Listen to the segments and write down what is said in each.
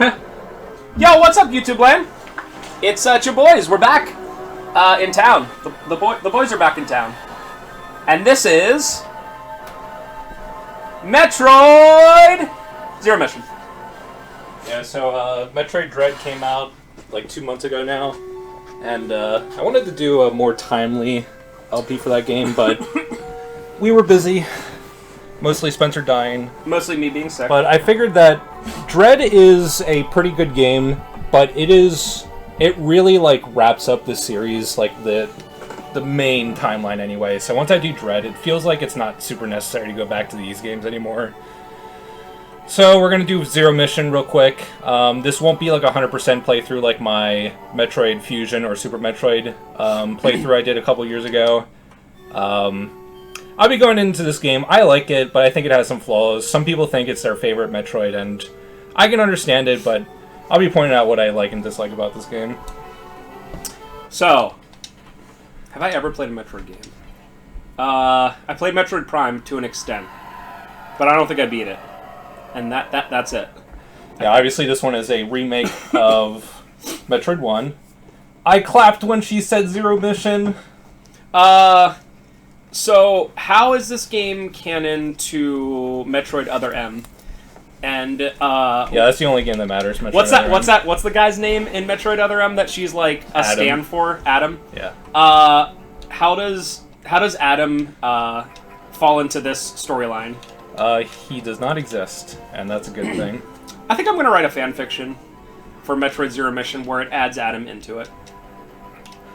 Yo, what's up, YouTube land? It's your boys. We're back in town. The boys are back in town, and this is Metroid Zero Mission. Yeah, so Metroid Dread came out like 2 months ago now, and I wanted to do a more timely LP for that game, but we were busy. Mostly Spencer dying. Mostly me being sick. But I figured that Dread is a pretty good game, but it really like wraps up the series, like the main timeline anyway. So once I do Dread, it feels like it's not super necessary to go back to these games anymore. So we're going to do Zero Mission real quick. This won't be like 100% playthrough like my Metroid Fusion or Super Metroid playthrough I did a couple years ago. I'll be going into this game. I like it, but I think it has some flaws. Some people think it's their favorite Metroid, and I can understand it, but I'll be pointing out what I like and dislike about this game. So, have I ever played a Metroid game? I played Metroid Prime to an extent, but I don't think I beat it. And that's it. Yeah, obviously this one is a remake of Metroid 1. I clapped when she said Zero Mission. So, how is this game canon to Metroid Other M? And yeah, that's the only game that matters. Metroid what's that? Other M. What's the guy's name in Metroid Other M that she's like a Adam. stand for? Adam. Yeah. How does Adam fall into this storyline? He does not exist, and that's a good thing. I think I'm gonna write a fan fiction for Metroid Zero Mission where it adds Adam into it.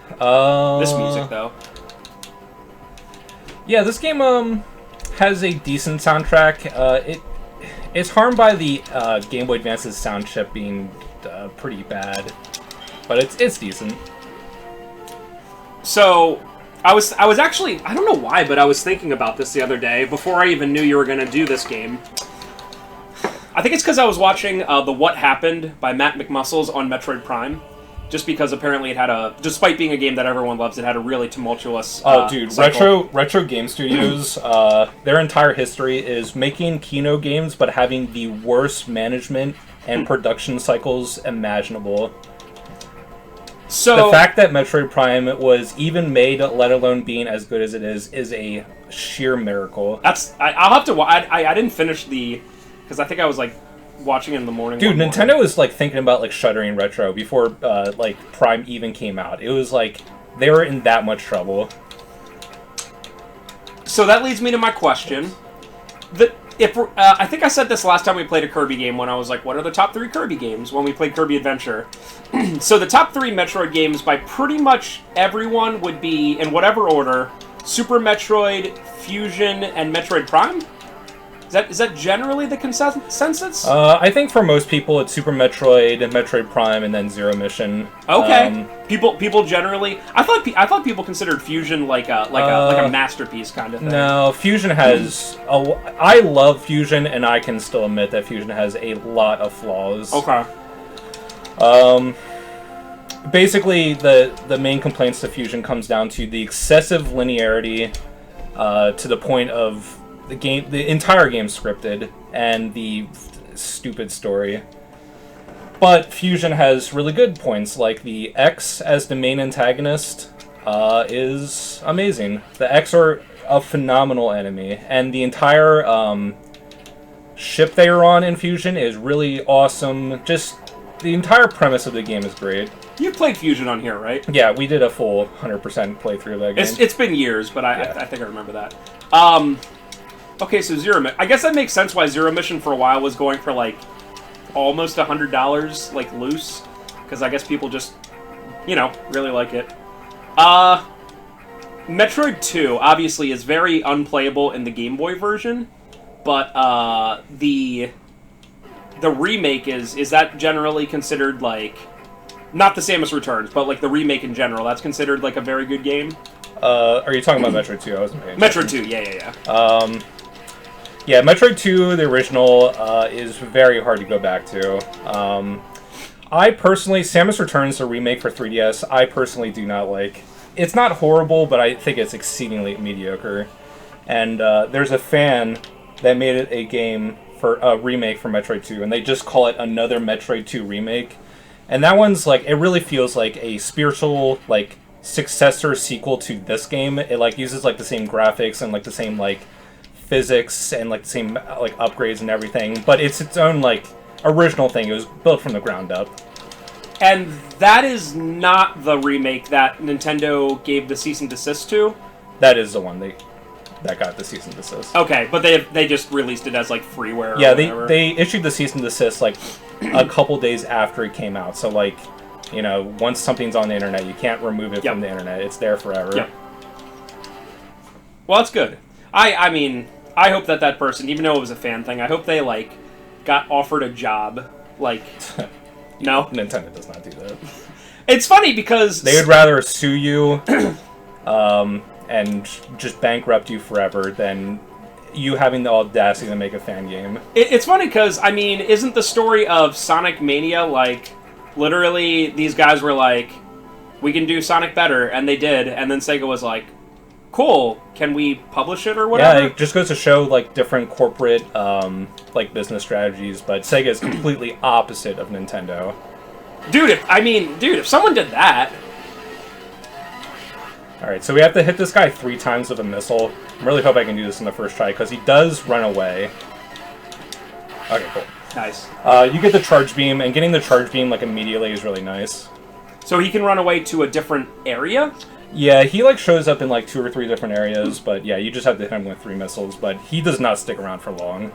This music though. Yeah, this game has a decent soundtrack. It's harmed by the Game Boy Advance's sound chip being pretty bad, but it's decent. So, I was actually, I don't know why, but I was thinking about this the other day before I even knew you were gonna do this game. I think it's because I was watching the What Happened by Matt McMuscles on Metroid Prime. Just because apparently it had despite being a game that everyone loves, it had a really tumultuous cycle. Retro Game Studios, their entire history is making Kino games, but having the worst management and production cycles imaginable. So the fact that Metroid Prime was even made, let alone being as good as it is a sheer miracle. I'll have to. I didn't finish because I think I was like watching it in the morning. Dude, Nintendo was like thinking about like shuttering Retro before like Prime even came out. It was like they were in that much trouble. So that leads me to my question. I think I said this last time we played a Kirby game when I was like, what are the top 3 Kirby games when we played Kirby Adventure? So the top 3 Metroid games by pretty much everyone would be, in whatever order, Super Metroid, Fusion, and Metroid Prime? Is that generally the consensus? I think for most people it's Super Metroid, Metroid Prime, and then Zero Mission. Okay. People generally. I thought people considered Fusion like a masterpiece kind of thing. No, Fusion has. I love Fusion, and I can still admit that Fusion has a lot of flaws. Okay. Basically, the main complaints to Fusion comes down to the excessive linearity, to the point of the entire game scripted, and the stupid story. But Fusion has really good points, like the X as the main antagonist is amazing. The X are a phenomenal enemy, and the entire ship they are on in Fusion is really awesome. Just the entire premise of the game is great. You played Fusion on here, right? Yeah, we did a full 100% playthrough of that game. It's been years, but I think I remember that. Okay, so Zero Mission. I guess that makes sense why Zero Mission for a while was going for like almost $100 like loose, because I guess people just really like it. Metroid 2 obviously is very unplayable in the Game Boy version, but the remake is that generally considered like not the same as Returns, but like the remake in general, that's considered like a very good game. Are you talking about Metroid 2? I wasn't paying attention. Metroid 2, yeah. Yeah, Metroid 2, the original, is very hard to go back to. I personally, Samus Returns, the remake for 3DS, I personally do not like. It's not horrible, but I think it's exceedingly mediocre. And there's a fan that made it a game for a remake for Metroid 2, and they just call it another Metroid 2 remake. And that one's like, it really feels like a spiritual like successor sequel to this game. It like uses like the same graphics and like the same like physics and like the same like upgrades and everything, but it's its own like original thing. It was built from the ground up. And that is not the remake that Nintendo gave the cease and desist to? That is the one that got the cease and desist. Okay, but they just released it as like freeware. Yeah, or whatever. they issued the cease and desist like a couple days after it came out. So like, you know, once something's on the internet, you can't remove it from the internet. It's there forever. Yep. Well, that's good. I mean, I hope that person, even though it was a fan thing, I hope they like got offered a job. Like, no, Nintendo does not do that. It's funny because they would rather sue you, and just bankrupt you forever than you having the audacity to make a fan game. It's funny because, I mean, isn't the story of Sonic Mania, like, literally these guys were like, we can do Sonic better, and they did, and then Sega was like, cool, can we publish it or whatever? Yeah, it just goes to show, like, different corporate, like, business strategies, but Sega is completely opposite of Nintendo. Dude, if someone did that... Alright, so we have to hit this guy 3 times with a missile. I really hope I can do this in the first try, because he does run away. Okay, cool. Nice. You get the charge beam, and getting the charge beam, like, immediately is really nice. So he can run away to a different area? Yeah, he, like, shows up in, like, 2 or 3 different areas, but yeah, you just have to hit him with 3 missiles, but he does not stick around for long.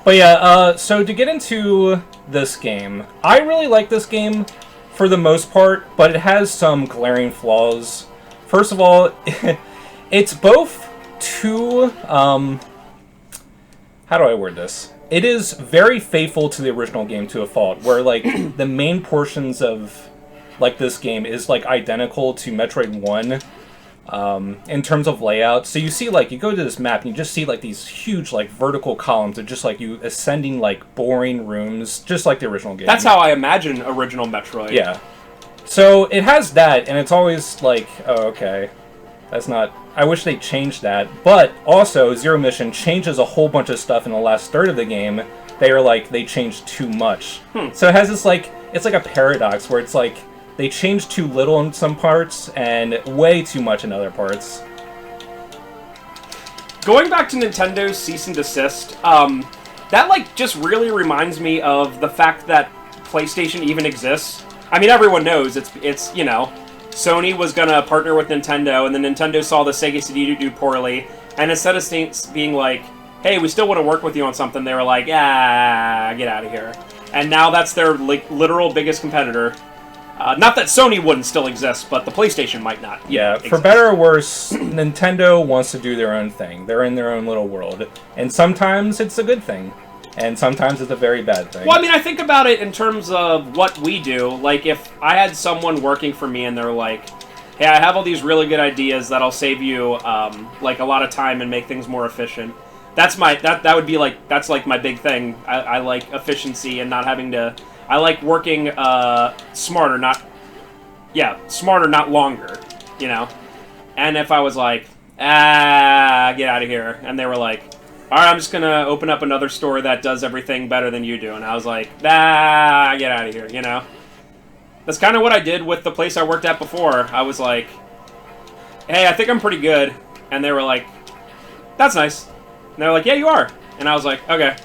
But yeah, so to get into this game, I really like this game for the most part, but it has some glaring flaws. First of all, it's both too, how do I word this? It is very faithful to the original game to a fault, where, like, the main portions of, like, this game is, like, identical to Metroid 1, in terms of layout. So you see, like, you go to this map and you just see, like, these huge, like, vertical columns of just, like, you ascending, like, boring rooms, just like the original game. That's how I imagine original Metroid. Yeah. So it has that, and it's always like, oh, okay, that's not... I wish they changed that. But also, Zero Mission changes a whole bunch of stuff in the last third of the game. They are like, they changed too much. So it has this, like, it's like a paradox where it's like, they changed too little in some parts, and way too much in other parts. Going back to Nintendo's cease and desist, that, like, just really reminds me of the fact that PlayStation even exists. I mean, everyone knows it's you know, Sony was gonna partner with Nintendo, and then Nintendo saw the Sega CD do poorly, and instead of being like, hey, we still want to work with you on something, they were like, ah, get out of here. And now that's their, like, literal biggest competitor. Not that Sony wouldn't still exist, but the PlayStation might not. Yeah, exist. for better or worse, Nintendo wants to do their own thing. They're in their own little world. And sometimes it's a good thing. And sometimes it's a very bad thing. Well, I mean, I think about it in terms of what we do. Like, if I had someone working for me and they're like, hey, I have all these really good ideas that'll save you, like, a lot of time and make things more efficient. That's my, that would be, like, that's, like, my big thing. I like efficiency and not having to... I like working smarter, not longer, you know? And if I was like, get out of here, and they were like, alright, I'm just gonna open up another store that does everything better than you do, and I was like, get out of here, you know? That's kind of what I did with the place I worked at before. I was like, hey, I think I'm pretty good, and they were like, that's nice. And they were like, yeah, you are. And I was like, okay,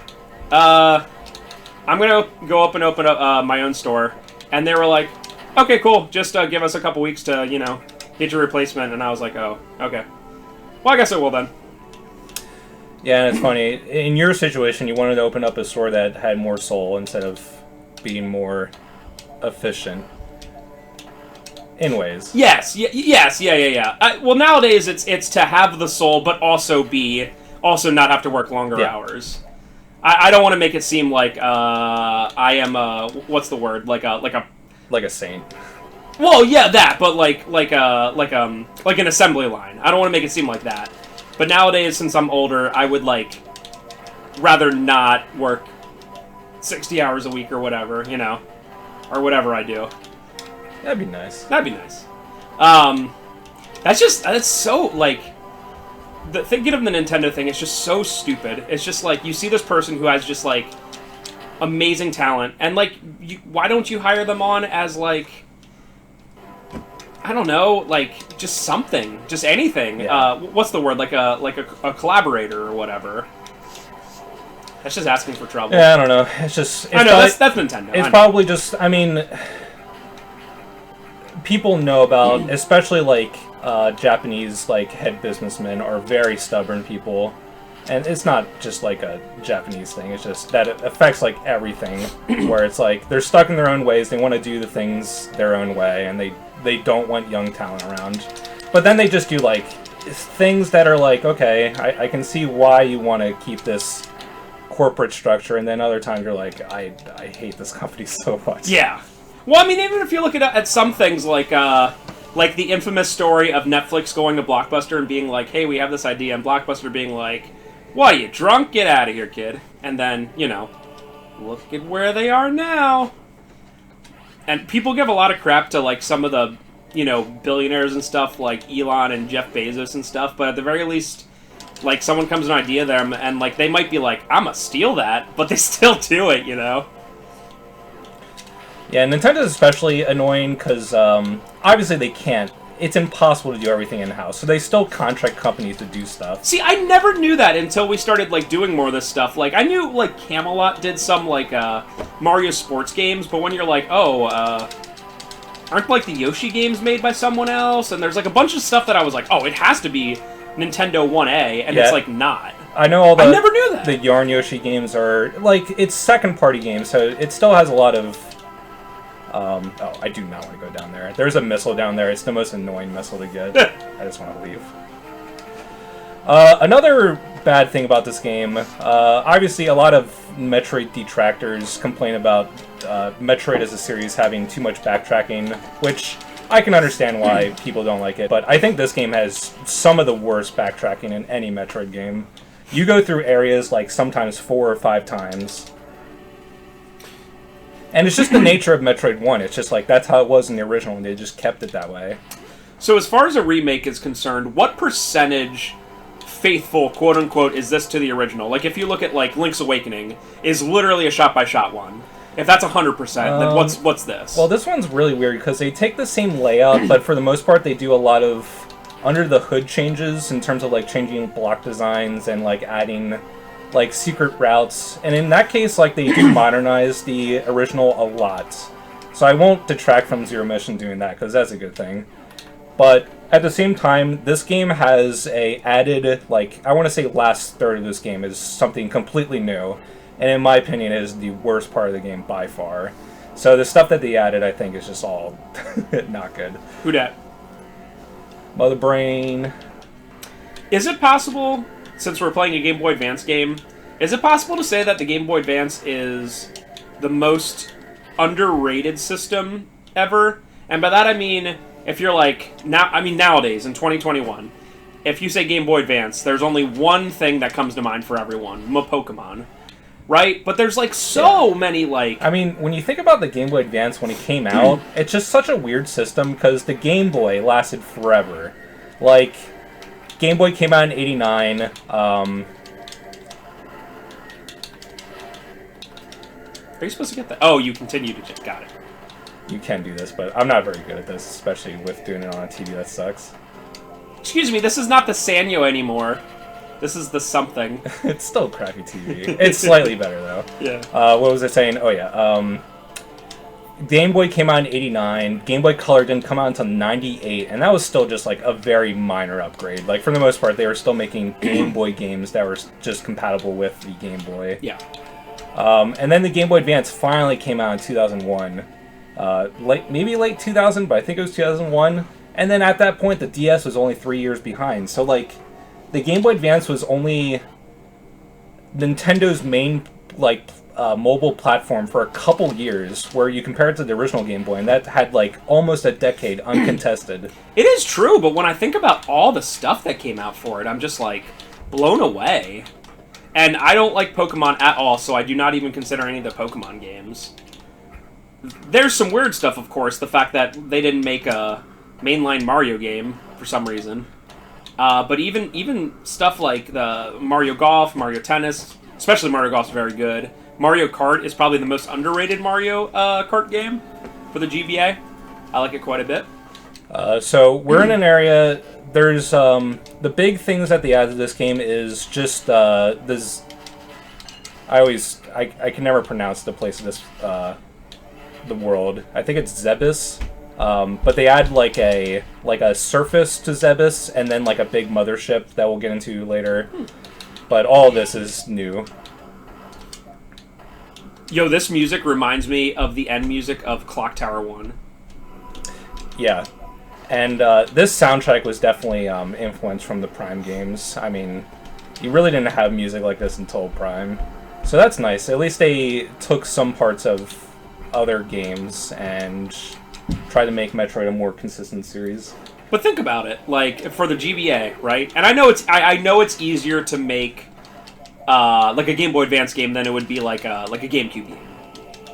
I'm gonna go up and open up my own store. And they were like, okay, cool, just give us a couple weeks to, you know, get your replacement. And I was like, oh, okay. Well, I guess I will then. Yeah, and it's funny. In your situation, you wanted to open up a store that had more soul instead of being more efficient. In ways. Yes, yeah. Well, nowadays it's to have the soul, but also not have to work longer hours. I don't want to make it seem like I am what's the word, like a saint. Well, yeah, that, but like an assembly line. I don't want to make it seem like that. But nowadays, since I'm older, I would like rather not work 60 hours a week or whatever, you know, or whatever I do. That'd be nice. That'd be nice. That's so like the thinking of the Nintendo thing is just so stupid. It's just like, you see this person who has just, like, amazing talent, and, like, why don't you hire them on as, like, I don't know, like, just something, just anything. Yeah. What's the word? Like a collaborator or whatever. That's just asking for trouble. Yeah, I don't know. It's just... I know, that's Nintendo. It's probably just... I mean... People know about... especially, like, Japanese, like, head businessmen are very stubborn people. And it's not just, like, a Japanese thing. It's just that it affects, like, everything. Where it's like, they're stuck in their own ways. They want to do the things their own way. And they don't want young talent around. But then they just do, like, things that are like, okay, I can see why you want to keep this corporate structure, and then other times you're like, I hate this company so much. Yeah. Well, I mean, even if you look at some things like the infamous story of Netflix going to Blockbuster and being like, hey, we have this idea, and Blockbuster being like, what, you drunk? Get out of here, kid. And then, you know, look at where they are now. And people give a lot of crap to, like, some of the, you know, billionaires and stuff, like Elon and Jeff Bezos and stuff, but at the very least, like, someone comes with an idea to them, and, like, they might be like, I'm gonna steal that, but they still do it, you know? Yeah, Nintendo's especially annoying, because, obviously they can't. It's impossible to do everything in-house, so they still contract companies to do stuff. See, I never knew that until we started, like, doing more of this stuff. Like, I knew, like, Camelot did some, like, Mario sports games, but when you're like, oh, aren't, like, the Yoshi games made by someone else? And there's, like, a bunch of stuff that I was like, oh, it has to be Nintendo 1A, and it's, like, not. I know I never knew that. The Yarn Yoshi games are, like, it's second-party games, so it still has a lot of... oh, I do not want to go down there. There's a missile down there. It's the most annoying missile to get. I just want to leave. Another bad thing about this game, obviously a lot of Metroid detractors complain about Metroid as a series having too much backtracking, which I can understand why people don't like it, but I think this game has some of the worst backtracking in any Metroid game. You go through areas like sometimes 4 or 5 times. And it's just the nature of Metroid 1. It's just like, that's how it was in the original, and they just kept it that way. So as far as a remake is concerned, what percentage faithful, quote-unquote, is this to the original? Like, if you look at, like, Link's Awakening, is literally a shot-by-shot one. If that's 100%, then what's this? Well, this one's really weird, because they take the same layout, but for the most part, they do a lot of under-the-hood changes in terms of, like, changing block designs and, like, adding... like, secret routes, and in that case, like, they do modernize the original a lot. So I won't detract from Zero Mission doing that, because that's a good thing. But, at the same time, this game has a added, like, I want to say last third of this game is something completely new, and in my opinion is the worst part of the game by far. So the stuff that they added, I think, is just all not good. Who dat? Mother Brain. Is it possible... since we're playing a Game Boy Advance game, is it possible to say that the Game Boy Advance is the most underrated system ever? And by that I mean, if you're like, nowadays, in 2021, if you say Game Boy Advance, there's only one thing that comes to mind for everyone, Pokemon. Right? But there's, like, so many, like... I mean, when you think about the Game Boy Advance when it came out, it's just such a weird system, because the Game Boy lasted forever. Like... Game Boy came out in '89. Are you supposed to get that? Oh, you continue to just got it. You can do this, but I'm not very good at this, especially with doing it on a TV. That sucks. Excuse me, this is not the Sanyo anymore. This is the something. It's still crappy TV. It's slightly better, though. Yeah. What was I saying? Oh, yeah. Game Boy came out in '89. Game Boy Color didn't come out until '98, and that was still just like a very minor upgrade. Like, for the most part, they were still making Game Boy games that were just compatible with the Game Boy. Yeah. And then the Game Boy Advance finally came out in 2001. Maybe late 2000, but I think it was 2001. And then at that point, the DS was only 3 years behind. So, like, the Game Boy Advance was only Nintendo's main, like, mobile platform for a couple years, where you compare it to the original Game Boy, and that had, like, almost a decade uncontested. It is true, but when I think about all the stuff that came out for it, I'm just, like, blown away. And I don't like Pokemon at all, so I do not even consider any of the Pokemon games. There's some weird stuff, of course, the fact that they didn't make a mainline Mario game, for some reason. But even stuff like the Mario Golf, Mario Tennis, especially Mario Golf is very good. Mario Kart is probably the most underrated Mario Kart game for the GBA. I like it quite a bit. So we're in an area. There's the big things that they added to this game is just this. I can never pronounce the place of this the world. I think it's Zebus. But they add like a surface to Zebus and then like a big mothership that we'll get into later. But all of this is new. Yo, this music reminds me of the end music of Clock Tower 1. Yeah. And this soundtrack was definitely influenced from the Prime games. I mean, you really didn't have music like this until Prime. So that's nice. At least they took some parts of other games and tried to make Metroid a more consistent series. But think about it, like, for the GBA, right? And I know it's easier to make like a Game Boy Advance game than it would be like a GameCube game.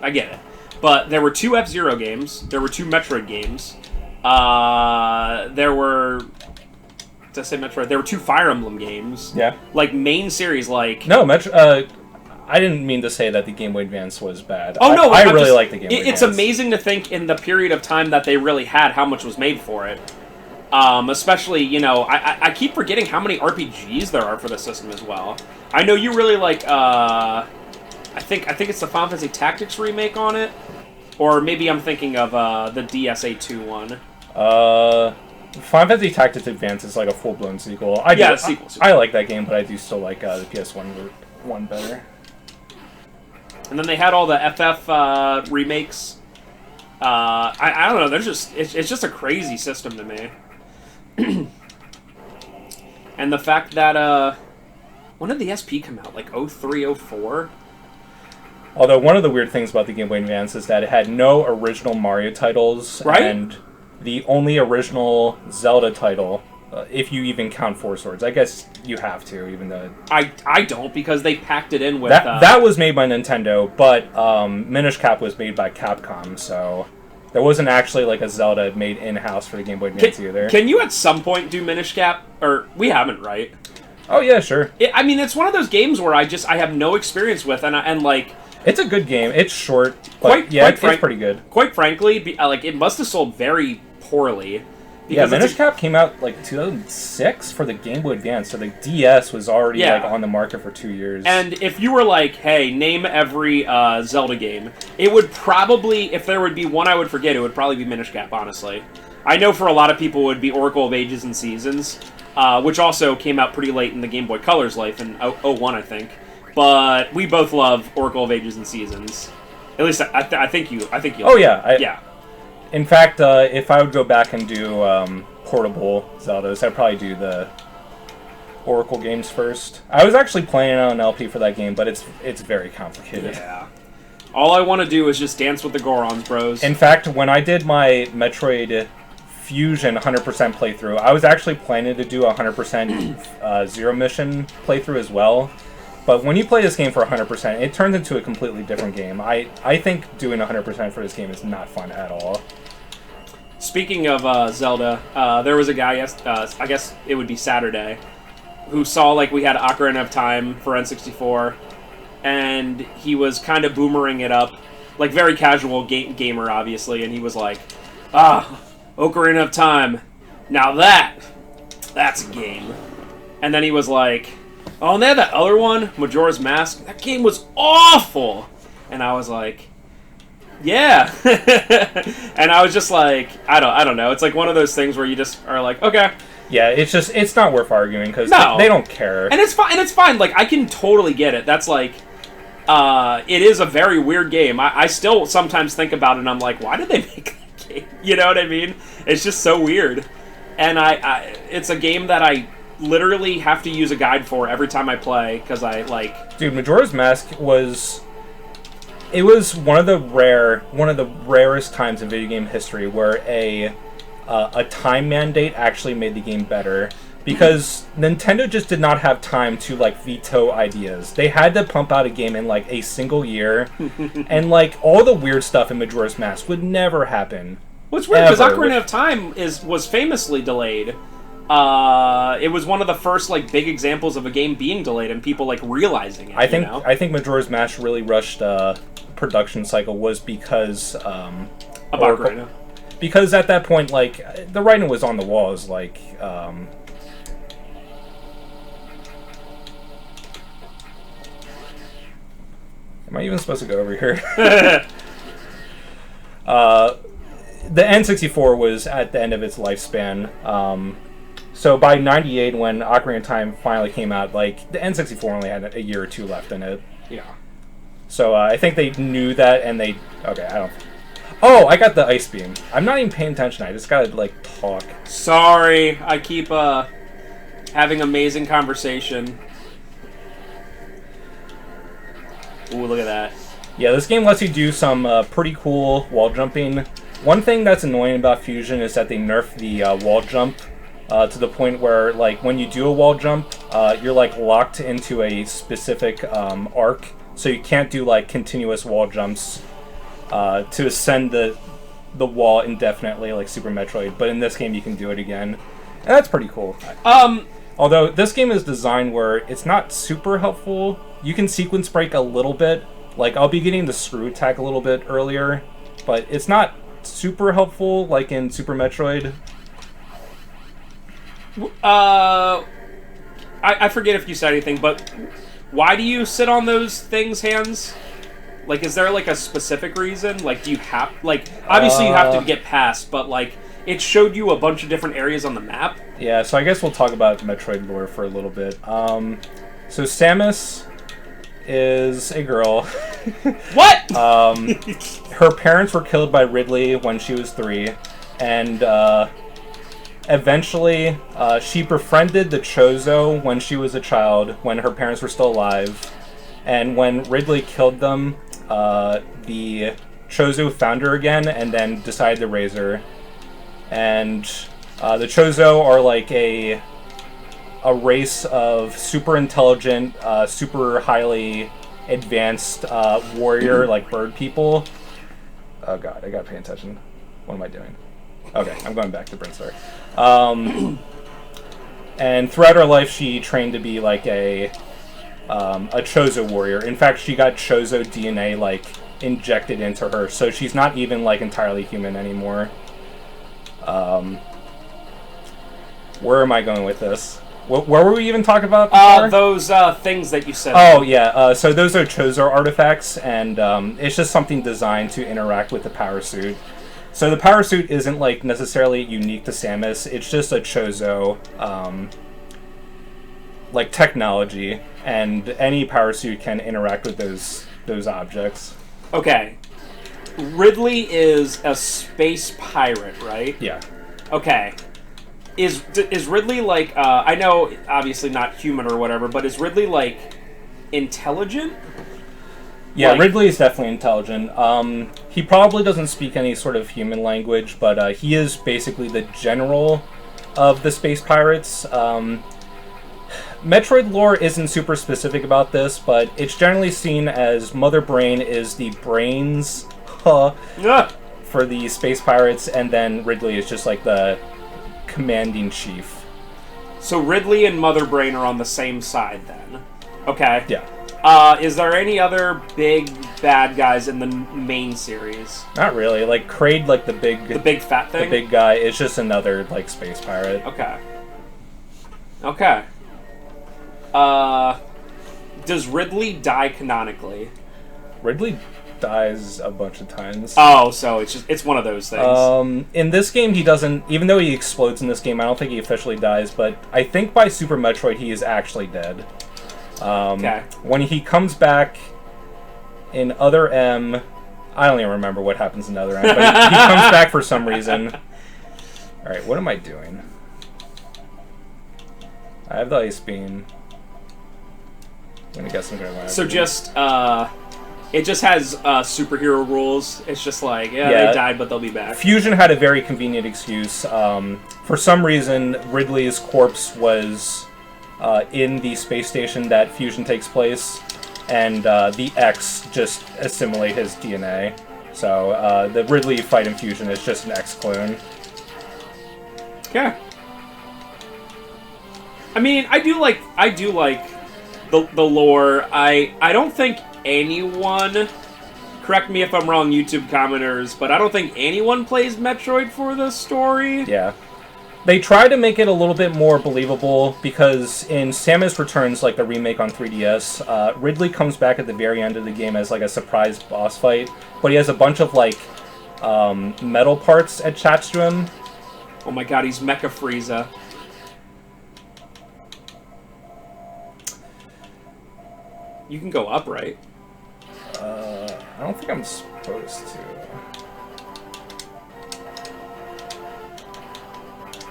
I get it. But there were 2 F-Zero games, there were 2 Metroid games, there were... Did I say Metroid? There were 2 Fire Emblem games. Yeah. Like, main series, like... No, I didn't mean to say that the Game Boy Advance was bad. Oh, no, I really like the Game Boy Advance. It's amazing to think in the period of time that they really had how much was made for it. Especially, you know, I keep forgetting how many RPGs there are for the system as well. I know you really like, I think it's the Final Fantasy Tactics remake on it. Or maybe I'm thinking of the DSA2 one. Final Fantasy Tactics Advance is like a full-blown sequel. Sequel. I like that game, but I do still like the PS1 one better. And then they had all the FF remakes. I don't know. It's just a crazy system to me. And the fact that when did the SP come out? Like 03, 04? Although one of the weird things about the Game Boy Advance is that it had no original Mario titles, right? And the only original Zelda title, if you even count Four Swords. I guess you have to, even though... I don't, because they packed it in with... That was made by Nintendo, but Minish Cap was made by Capcom, so... There wasn't actually like a Zelda made in-house for the Game Boy Advance either. Can you at some point do Minish Cap? Or, we haven't, right? Oh, yeah, sure. I mean, it's one of those games where I have no experience with, and like... It's a good game. It's short, but it's pretty good. Quite frankly, like, it must have sold very poorly. Yeah, Minish Cap came out like 2006 for the Game Boy Advance, so the DS was already like on the market for 2 years. And if you were like, hey, name every Zelda game, it would probably, if there would be one I would forget, it would probably be Minish Cap, honestly. I know for a lot of people it would be Oracle of Ages and Seasons, which also came out pretty late in the Game Boy Color's life, in 01, I think. But we both love Oracle of Ages and Seasons. At least I think you. Oh yeah, yeah. In fact, if I would go back and do portable Zeldas, I'd probably do the Oracle games first. I was actually playing on an LP for that game, but it's very complicated. Yeah. All I want to do is just dance with the Gorons, bros. In fact, when I did my Metroid Fusion 100% playthrough, I was actually planning to do a 100% Zero Mission playthrough as well. But when you play this game for 100%, it turns into a completely different game. I think doing 100% for this game is not fun at all. Speaking of Zelda, there was a guy, I guess it would be Saturday, who saw like we had Ocarina of Time for N64, and he was kind of boomerang it up, like very casual gamer obviously, and he was like, Ocarina of Time, now that's a game. And then he was like, oh, and they had that other one, Majora's Mask. That game was awful. And I was like, yeah. And I was just like, I don't know. It's like one of those things where you just are like, okay. Yeah, it's not worth arguing because they don't care. And it's fine. Like, I can totally get it. That's like, it is a very weird game. I still sometimes think about it and I'm like, why did they make that game? You know what I mean? It's just so weird. And it's a game that I literally have to use a guide for every time I play because I like... Dude, Majora's Mask was one of the rarest times in video game history where a time mandate actually made the game better, because Nintendo just did not have time to like veto ideas. They had to pump out a game in like a single year, and like all the weird stuff in Majora's Mask would never happen. What's weird because Ocarina of Time was famously delayed. it was one of the first like big examples of a game being delayed and people like realizing it. I think Majora's Mask really rushed production cycle was because because at that point, like, the writing was on the walls, like, am I even supposed to go over here? The N64 was at the end of its lifespan. So by 98, when Ocarina of Time finally came out, like, the N64 only had a year or two left in it. Yeah. So I think they knew that, and they... Okay, I don't... Oh, I got the Ice Beam. I'm not even paying attention. I just gotta, like, talk. Sorry. I keep, having amazing conversation. Ooh, look at that. Yeah, this game lets you do some pretty cool wall jumping. One thing that's annoying about Fusion is that they nerfed the wall jump to the point where, like, when you do a wall jump, you're, like, locked into a specific arc, so you can't do, like, continuous wall jumps to ascend the wall indefinitely, like Super Metroid, but in this game you can do it again. And that's pretty cool. Although, this game is designed where it's not super helpful. You can sequence break a little bit. Like, I'll be getting the screw attack a little bit earlier, but it's not super helpful like in Super Metroid. I forget if you said anything, but why do you sit on those things, hands? Like, is there, like, a specific reason? Like, do you have... Like, obviously you have to get past, but, like, it showed you a bunch of different areas on the map. Yeah, so I guess we'll talk about Metroid lore for a little bit. So Samus is a girl. What? Her parents were killed by Ridley when she was 3, and eventually she befriended the Chozo when she was a child, when her parents were still alive. And when Ridley killed them, the Chozo found her again and then decided to raise her. And the Chozo are like a race of super intelligent, super highly advanced warrior, like bird people. Oh god, I gotta pay attention. What am I doing? Okay, I'm going back to Brinstar. And throughout her life, she trained to be like a Chozo warrior. In fact, she got Chozo DNA like injected into her, so she's not even like entirely human anymore. Where am I going with this? What were we even talking about before? Those things that you said. Oh, yeah. So those are Chozer Artifacts, and it's just something designed to interact with the power suit. So the power suit isn't, like, necessarily unique to Samus. It's just a Chozo, like, technology, and any power suit can interact with those objects. Okay. Ridley is a space pirate, right? Yeah. Okay. Is Ridley, like, I know, obviously not human or whatever, but is Ridley, like, intelligent? Yeah, like, Ridley is definitely intelligent. He probably doesn't speak any sort of human language, but he is basically the general of the space pirates. Metroid lore isn't super specific about this, but it's generally seen as Mother Brain is the brains for the space pirates, and then Ridley is just like the commanding chief. So Ridley and Mother Brain are on the same side then. Okay. Yeah. Is there any other big bad guys in the main series? Not really. Like Kraid, like the big fat thing? The big guy is just another like space pirate. Okay. Okay. Does Ridley die canonically? Ridley dies a bunch of times. Oh, so it's one of those things. In this game, he doesn't. Even though he explodes in this game, I don't think he officially dies. But I think by Super Metroid, he is actually dead. Okay. When he comes back in Other M, I don't even remember what happens in Other M, but he comes back for some reason. All right, what am I doing? I have the Ice Beam. I'm gonna guess I'm gonna win. So just it just has superhero rules. It's just like, they died, but they'll be back. Fusion had a very convenient excuse. For some reason, Ridley's corpse was in the space station that Fusion takes place, and the X just assimilate his DNA. So the Ridley fight in Fusion is just an X clone. Okay. I mean, I do like the lore. I don't think anyone, correct me if I'm wrong, YouTube commenters, but I don't think anyone plays Metroid for the story. Yeah. They try to make it a little bit more believable because in Samus Returns, like the remake on 3DS, Ridley comes back at the very end of the game as like a surprise boss fight, but he has a bunch of like metal parts attached to him. Oh my god, he's Mecha Frieza. You can go up, right? I don't think I'm supposed to.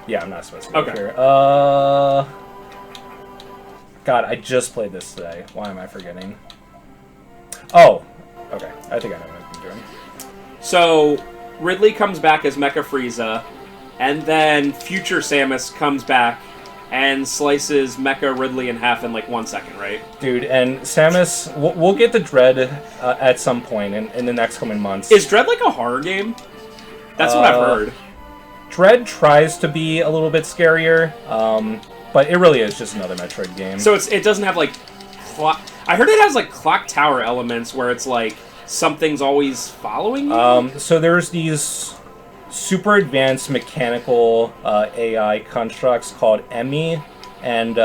Yeah, I'm not supposed to go here. God, I just played this today. Why am I forgetting? Oh, okay. I think I know what I'm doing. So, Ridley comes back as Mecha Frieza, and then future Samus comes back and slices Mecha Ridley in half in like 1 second, right? Dude, and Samus, we'll get to Dread at some point in the next coming months. Is Dread like a horror game? That's what I've heard. Dread tries to be a little bit scarier, but it really is just another Metroid game. So it doesn't have like I heard it has like clock tower elements where it's like something's always following you. So there's these super advanced mechanical AI constructs called Emmy, and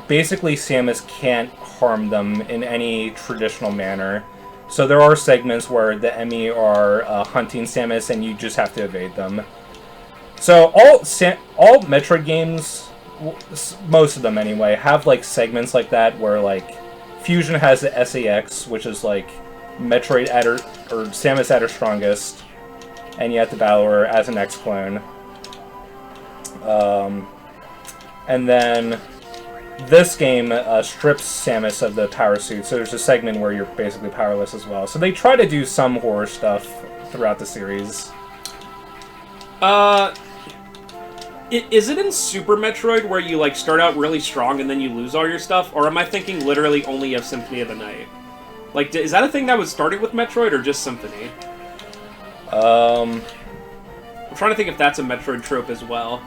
basically Samus can't harm them in any traditional manner. So there are segments where the Emmy are hunting Samus and you just have to evade them. So all Metroid games, most of them anyway, have like segments like that where like Fusion has the SAX, which is like Metroid at her, or Samus at her strongest, and you have to battle her as an X-clone. And then this game strips Samus of the power suit, so there's a segment where you're basically powerless as well. So they try to do some horror stuff throughout the series. Is it in Super Metroid where you like start out really strong and then you lose all your stuff, or am I thinking literally only of Symphony of the Night? Like, is that a thing that was started with Metroid or just Symphony? I'm trying to think if that's a Metroid trope as well.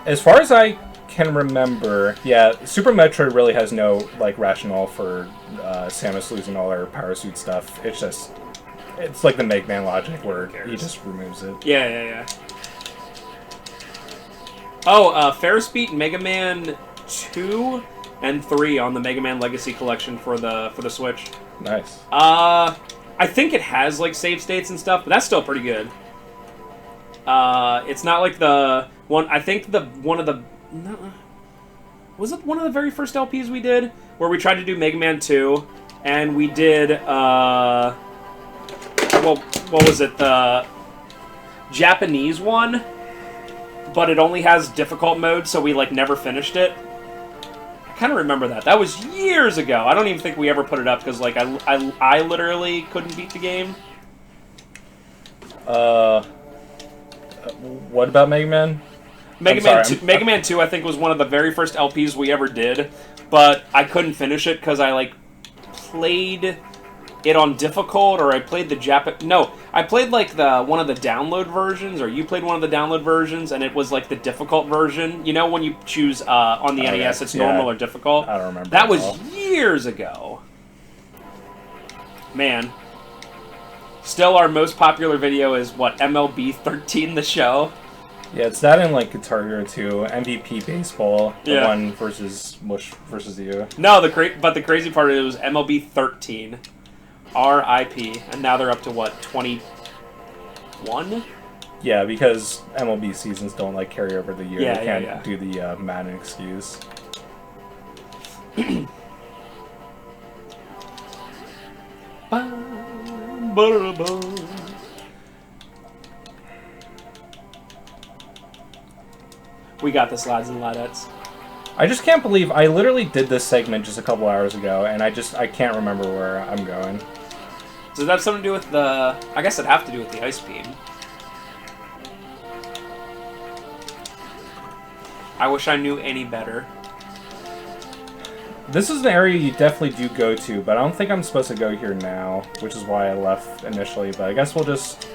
As far as I can remember, yeah, Super Metroid really has no like rationale for Samus losing all her power suit stuff. It's like the Mega Man logic where he just removes it. Yeah. Oh, Ferris beat Mega Man 2 and 3 on the Mega Man Legacy Collection for the Switch. Nice. I think it has like save states and stuff, but that's still pretty good. It's not like the one. I think was it one of the very first LPs we did where we tried to do Mega Man 2, and we did well, what was it, the Japanese one? But it only has difficult mode, so we like never finished it. I kind of remember that. That was years ago. I don't even think we ever put it up because like I literally couldn't beat the game. What about Mega Man? Mega Man 2, I think, was one of the very first LPs we ever did, but I couldn't finish it because I like played it on difficult, or I played I played like one of the download versions, or you played one of the download versions, and it was like the difficult version. You know when you choose on the NES, it's normal or difficult? I don't remember. That was years ago. Man. Still, our most popular video is, what, MLB 13 the show? Yeah, it's that in like Guitar Hero 2, MVP Baseball, the Yeah. one versus Mush versus you. No, but the crazy part is it was MLB 13. RIP, and now they're up to what, 21? Yeah, because MLB seasons don't like carry over the year. Yeah, they can't yeah. do the Madden excuse. We got this, lads and ladettes. I just can't believe I literally did this segment just a couple hours ago, and I can't remember where I'm going. Does that have something to do with the... I guess it'd have to do with the ice beam. I wish I knew any better. This is an area you definitely do go to, but I don't think I'm supposed to go here now, which is why I left initially. But I guess we'll just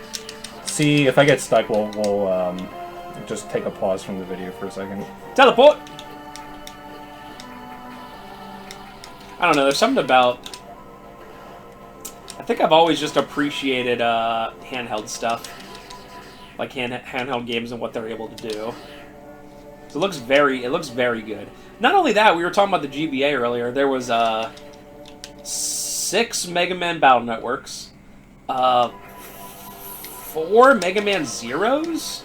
see. If I get stuck, we'll just take a pause from the video for a second. Teleport! I don't know. There's something about. I think I've always just appreciated handheld stuff, like handheld games and what they're able to do. So it looks very good. Not only that, we were talking about the GBA earlier. There was 6 Mega Man Battle Networks, 4 Mega Man Zeros.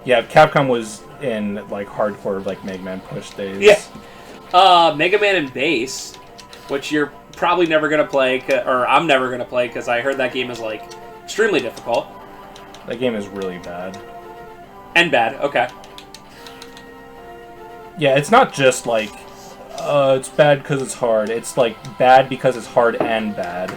Yeah, Capcom was in like hardcore like Mega Man push days. Yeah. Mega Man and Bass, which you're probably never gonna play, or I'm never gonna play because I heard that game is like extremely difficult. That game is really bad. And bad. Okay. Yeah, it's not just like it's bad because it's hard. It's like bad because it's hard and bad.